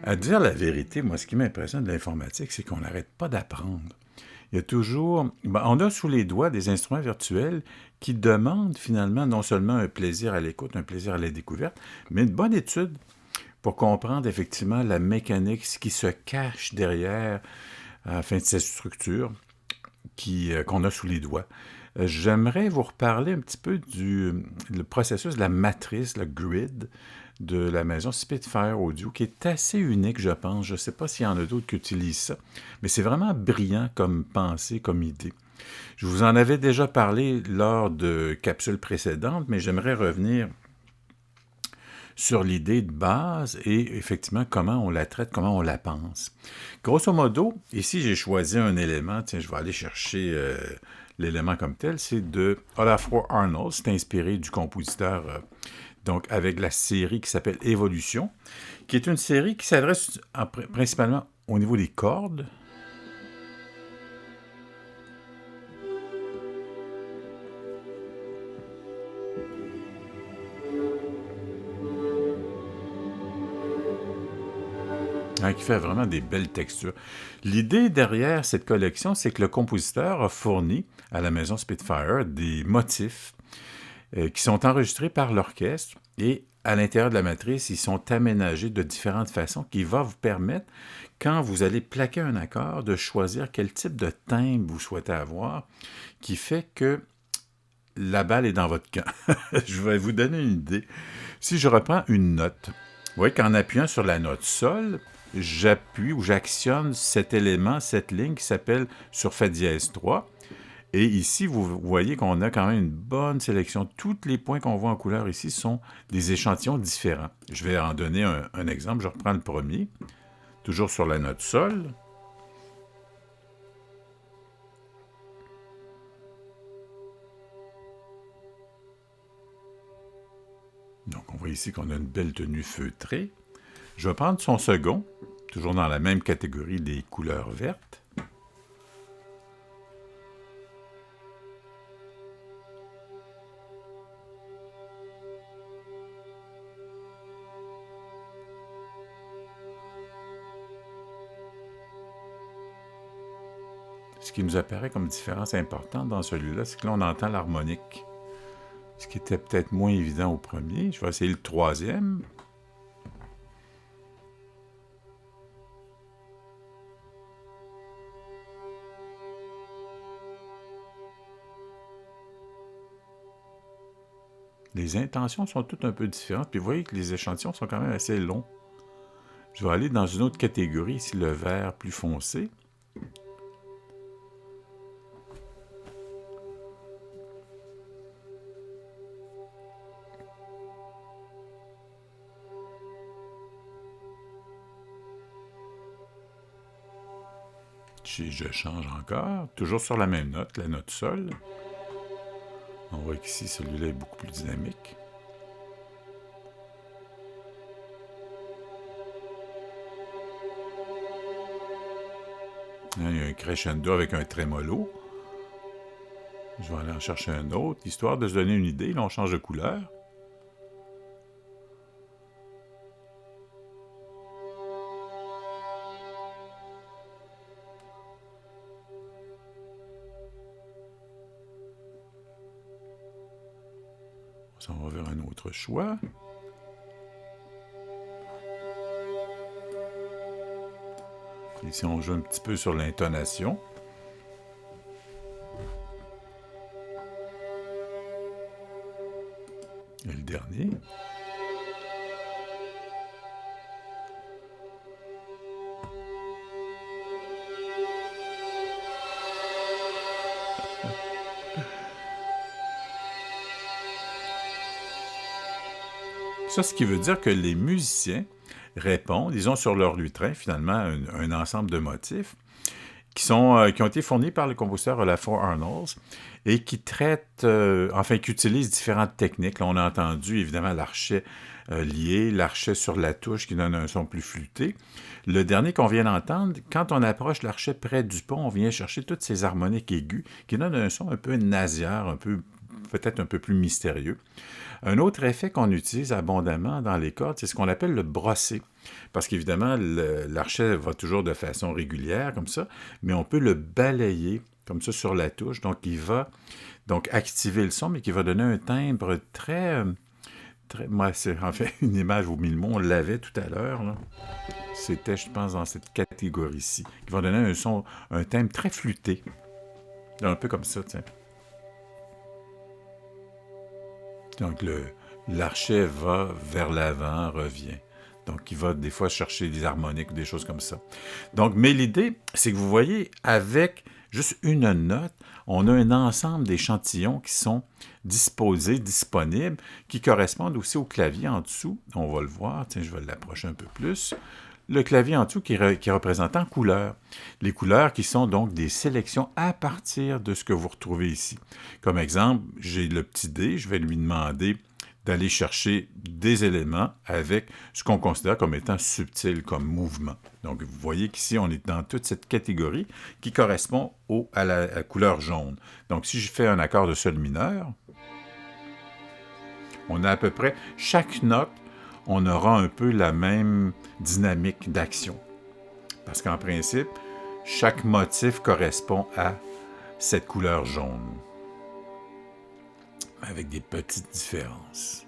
À dire la vérité, moi, ce qui m'impressionne de l'informatique, c'est qu'on n'arrête pas d'apprendre. Il y a toujours, on a sous les doigts des instruments virtuels qui demandent finalement non seulement un plaisir à l'écoute, un plaisir à la découverte, mais une bonne étude pour comprendre effectivement la mécanique, ce qui se cache derrière, afin de cette structure qu'on a sous les doigts. J'aimerais vous reparler un petit peu le processus de la matrice, le grid de la maison Spitfire Audio, qui est assez unique, je pense. Je ne sais pas s'il y en a d'autres qui utilisent ça, mais c'est vraiment brillant comme pensée, comme idée. Je vous en avais déjà parlé lors de capsules précédentes, mais j'aimerais revenir sur l'idée de base et effectivement comment on la traite, comment on la pense. Grosso modo, ici j'ai choisi un élément, tiens, je vais aller chercher l'élément comme tel, c'est de Olafur Arnold, c'est inspiré du compositeur, donc avec la série qui s'appelle Évolution, qui est une série qui s'adresse principalement au niveau des cordes. Qui fait vraiment des belles textures. L'idée derrière cette collection, c'est que le compositeur a fourni à la maison Spitfire des motifs qui sont enregistrés par l'orchestre et à l'intérieur de la matrice, ils sont aménagés de différentes façons qui va vous permettre, quand vous allez plaquer un accord, de choisir quel type de timbre vous souhaitez avoir, qui fait que la balle est dans votre camp. Je vais vous donner une idée. Si je reprends une note, vous voyez qu'en appuyant sur la note Sol, j'appuie ou j'actionne cet élément, cette ligne qui s'appelle sur Fa dièse 3. Et ici, vous voyez qu'on a quand même une bonne sélection. Tous les points qu'on voit en couleur ici sont des échantillons différents. Je vais en donner un exemple. Je reprends le premier, toujours sur la note Sol. Donc, on voit ici qu'on a une belle tenue feutrée. Je vais prendre son second, toujours dans la même catégorie des couleurs vertes. Ce qui nous apparaît comme différence importante dans celui-là, c'est que là, on entend l'harmonique. Ce qui était peut-être moins évident au premier. Je vais essayer le troisième. Les intentions sont toutes un peu différentes, puis vous voyez que les échantillons sont quand même assez longs. Je vais aller dans une autre catégorie, ici le vert plus foncé. Je change encore, toujours sur la même note, la note Sol. On voit qu'ici, celui-là est beaucoup plus dynamique. Il y a un crescendo avec un trémolo. Je vais aller en chercher un autre, histoire de se donner une idée. Là, on change de couleur. On va vers un autre choix. Ici, on joue un petit peu sur l'intonation. Et le dernier. Ça, ce qui veut dire que les musiciens répondent, ils ont sur leur lutrin, finalement, un ensemble de motifs qui ont été fournis par le compositeur Olafur Arnold et qui traitent, qui utilisent différentes techniques. Là, on a entendu, évidemment, l'archet lié, l'archet sur la touche qui donne un son plus flûté. Le dernier qu'on vient d'entendre, quand on approche l'archet près du pont, on vient chercher toutes ces harmoniques aiguës qui donnent un son un peu nasillard, un peu peut-être un peu plus mystérieux. Un autre effet qu'on utilise abondamment dans les cordes, c'est ce qu'on appelle le brosser. Parce qu'évidemment, l'archet va toujours de façon régulière, comme ça, mais on peut le balayer comme ça sur la touche. Donc, il va donc activer le son, mais qui va donner un timbre très... moi, c'est en fait une image au mille mots, on l'avait tout à l'heure, là. C'était, je pense, dans cette catégorie-ci, qui va donner un son, un timbre très flûté. Un peu comme ça, tiens. Donc, l'archet va vers l'avant, revient. Donc, il va des fois chercher des harmoniques ou des choses comme ça. Donc, mais l'idée, c'est que vous voyez, avec juste une note, on a un ensemble d'échantillons qui sont disposés, disponibles, qui correspondent aussi au clavier en dessous. On va le voir, tiens, je vais l'approcher un peu plus. Le clavier en dessous qui est représenté en couleurs. Les couleurs qui sont donc des sélections à partir de ce que vous retrouvez ici. Comme exemple, j'ai le petit dé, je vais lui demander d'aller chercher des éléments avec ce qu'on considère comme étant subtil, comme mouvement. Donc, vous voyez qu'ici, on est dans toute cette catégorie qui correspond à la couleur jaune. Donc, si je fais un accord de sol mineur, on a à peu près chaque note, on aura un peu la même dynamique d'action. Parce qu'en principe, chaque motif correspond à cette couleur jaune, avec des petites différences.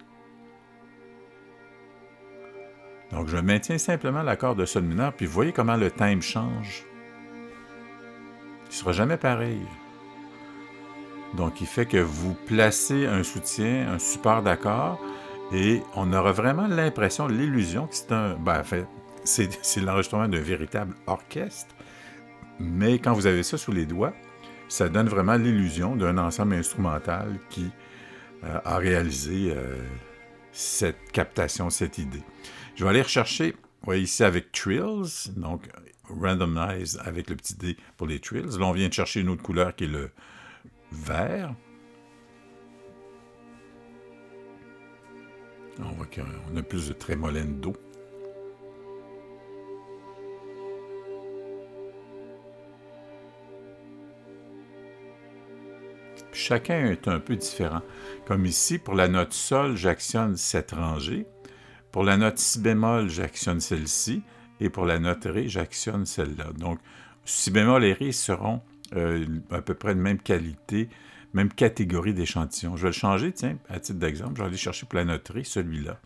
Donc, je maintiens simplement l'accord de sol mineur, puis vous voyez comment le timbre change. Il ne sera jamais pareil. Donc, il fait que vous placez un soutien, un support d'accord, et on aura vraiment l'impression, l'illusion que c'est un... Ben, en fait, c'est l'enregistrement d'un véritable orchestre, mais quand vous avez ça sous les doigts, ça donne vraiment l'illusion d'un ensemble instrumental qui a réalisé cette captation, cette idée. Je vais aller rechercher, vous voyez ici avec Trills, donc Randomize avec le petit dé pour les Trills. Là, on vient de chercher une autre couleur qui est le vert. On voit qu'on a plus de tremolendo. Chacun est un peu différent. Comme ici, pour la note sol, j'actionne cette rangée. Pour la note si bémol, j'actionne celle-ci. Et pour la note ré, j'actionne celle-là. Donc, si bémol et ré seront à peu près de même qualité, même catégorie d'échantillons. Je vais le changer, tiens, à titre d'exemple. Je vais aller chercher pour la note ré celui-là.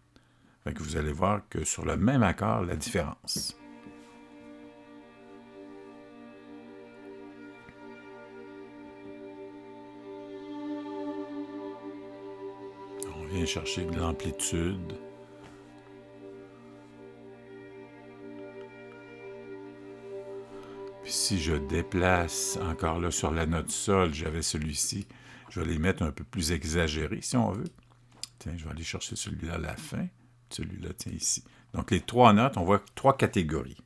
Fait que vous allez voir que sur le même accord, la différence. On vient chercher de l'amplitude. Puis si je déplace encore là sur la note sol, j'avais celui-ci, je vais les mettre un peu plus exagérés si on veut. Tiens, je vais aller chercher celui-là à la fin. Celui-là, tiens, ici. Donc les trois notes, on voit trois catégories.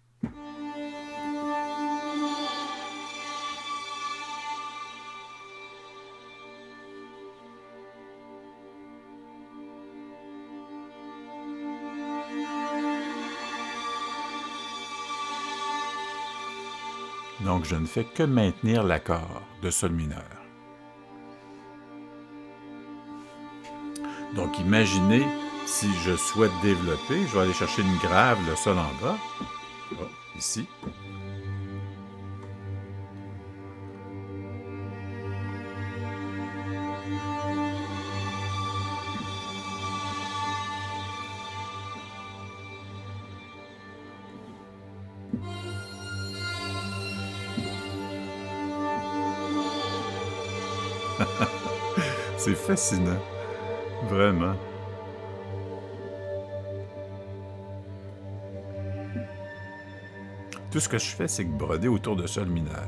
Donc, je ne fais que maintenir l'accord de sol mineur. Donc, imaginez, si je souhaite développer, je vais aller chercher une grave, le sol en bas. Oh, ici. C'est fascinant. Vraiment. Tout ce que je fais, c'est que broder autour de sol mineur.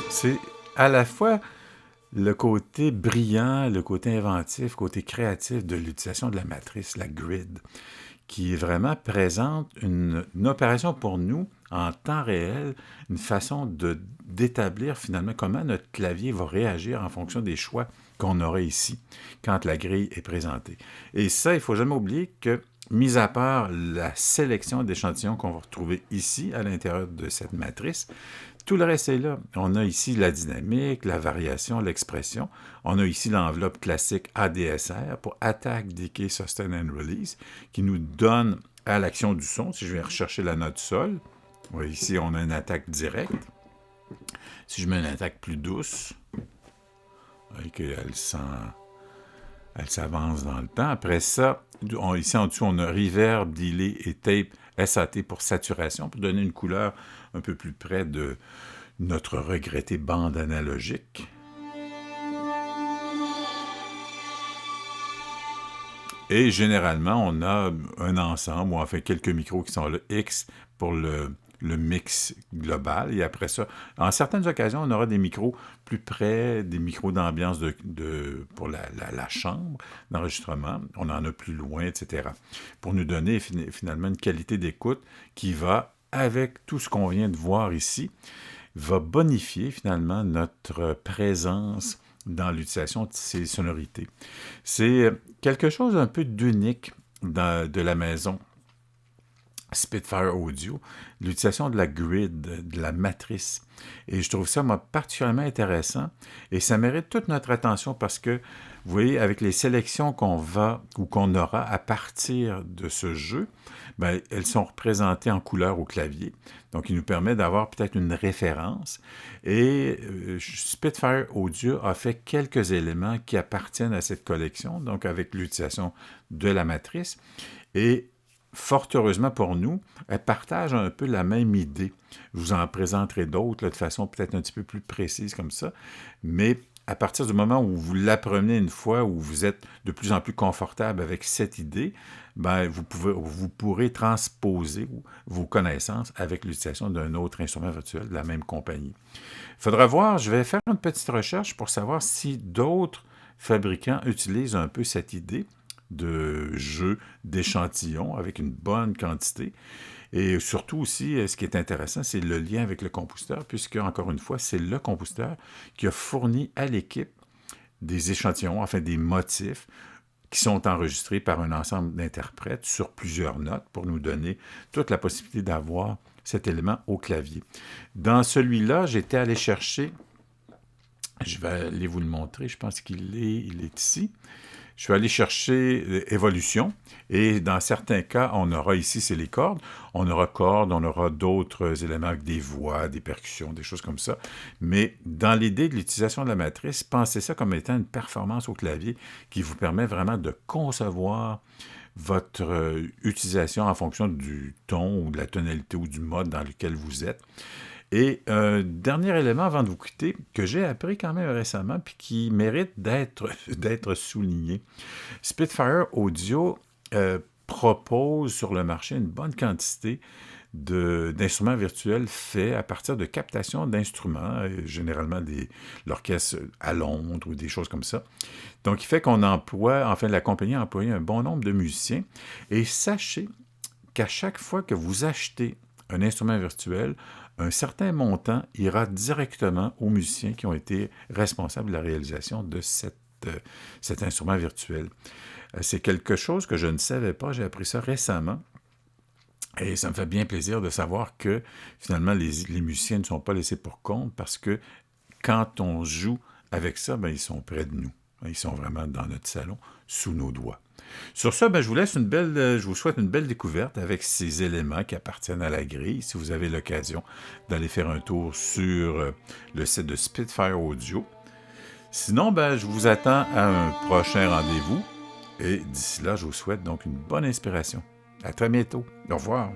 C'est à la fois le côté brillant, le côté inventif, le côté créatif de l'utilisation de la matrice, la grid, qui vraiment présente une opération pour nous en temps réel, une façon d'établir finalement comment notre clavier va réagir en fonction des choix qu'on aura ici quand la grille est présentée. Et ça, il ne faut jamais oublier que, mis à part la sélection d'échantillons qu'on va retrouver ici, à l'intérieur de cette matrice, tout le reste est là. On a ici la dynamique, la variation, l'expression. On a ici l'enveloppe classique ADSR pour Attack, Decay, Sustain and Release, qui nous donne à l'action du son, si je viens rechercher la note sol, oui, ici on a une attaque directe. Si je mets une attaque plus douce, elle s'avance dans le temps. Après ça, ici en dessous, on a Reverb, Delay et Tape SAT pour saturation, pour donner une couleur un peu plus près de notre regrettée bande analogique. Et généralement, on a un ensemble, ou enfin quelques micros qui sont là, X pour le mix global. Et après ça, en certaines occasions, on aura des micros plus près, des micros d'ambiance pour la chambre d'enregistrement. On en a plus loin, etc. Pour nous donner finalement une qualité d'écoute qui va, avec tout ce qu'on vient de voir ici, va bonifier finalement notre présence dans l'utilisation de ces sonorités. C'est quelque chose un peu d'unique de la maison Spitfire Audio, l'utilisation de la grid, de la matrice. Et je trouve ça, moi, particulièrement intéressant et ça mérite toute notre attention parce que, vous voyez, avec les sélections qu'on aura à partir de ce jeu, bien, elles sont représentées en couleur au clavier. Donc, il nous permet d'avoir peut-être une référence. Et Spitfire Audio a fait quelques éléments qui appartiennent à cette collection, donc avec l'utilisation de la matrice. Et fort heureusement pour nous, elle partage un peu la même idée. Je vous en présenterai d'autres de façon peut-être un petit peu plus précise comme ça, mais à partir du moment où vous l'apprenez une fois, où vous êtes de plus en plus confortable avec cette idée, ben, vous pourrez transposer vos connaissances avec l'utilisation d'un autre instrument virtuel de la même compagnie. Il faudra voir, je vais faire une petite recherche pour savoir si d'autres fabricants utilisent un peu cette idée de jeu d'échantillons avec une bonne quantité. Et surtout aussi, ce qui est intéressant, c'est le lien avec le compositeur, puisque, encore une fois, c'est le compositeur qui a fourni à l'équipe des échantillons, enfin des motifs, qui sont enregistrés par un ensemble d'interprètes sur plusieurs notes pour nous donner toute la possibilité d'avoir cet élément au clavier. Dans celui-là, j'étais allé chercher, je vais aller vous le montrer, je pense qu'il est ici. Je suis allé chercher évolution et dans certains cas, on aura ici, c'est les cordes. On aura d'autres éléments avec des voix, des percussions, des choses comme ça. Mais dans l'idée de l'utilisation de la matrice, pensez ça comme étant une performance au clavier qui vous permet vraiment de concevoir votre utilisation en fonction du ton ou de la tonalité ou du mode dans lequel vous êtes. Et un dernier élément avant de vous quitter, que j'ai appris quand même récemment, puis qui mérite d'être souligné. Spitfire Audio propose sur le marché une bonne quantité d'instruments virtuels faits à partir de captation d'instruments, généralement l'orchestre à Londres ou des choses comme ça. Donc, il fait qu'on emploie, enfin, la compagnie a employé un bon nombre de musiciens. Et sachez qu'à chaque fois que vous achetez un instrument virtuel, un certain montant ira directement aux musiciens qui ont été responsables de la réalisation de cet instrument virtuel. C'est quelque chose que je ne savais pas, j'ai appris ça récemment. Et ça me fait bien plaisir de savoir que finalement les musiciens ne sont pas laissés pour compte parce que quand on joue avec ça, bien, ils sont près de nous. Ils sont vraiment dans notre salon, sous nos doigts. Sur ça, je vous souhaite une belle découverte avec ces éléments qui appartiennent à la grille. Si vous avez l'occasion d'aller faire un tour sur le site de Spitfire Audio. Sinon, je vous attends à un prochain rendez-vous. Et d'ici là, je vous souhaite donc une bonne inspiration. À très bientôt. Au revoir.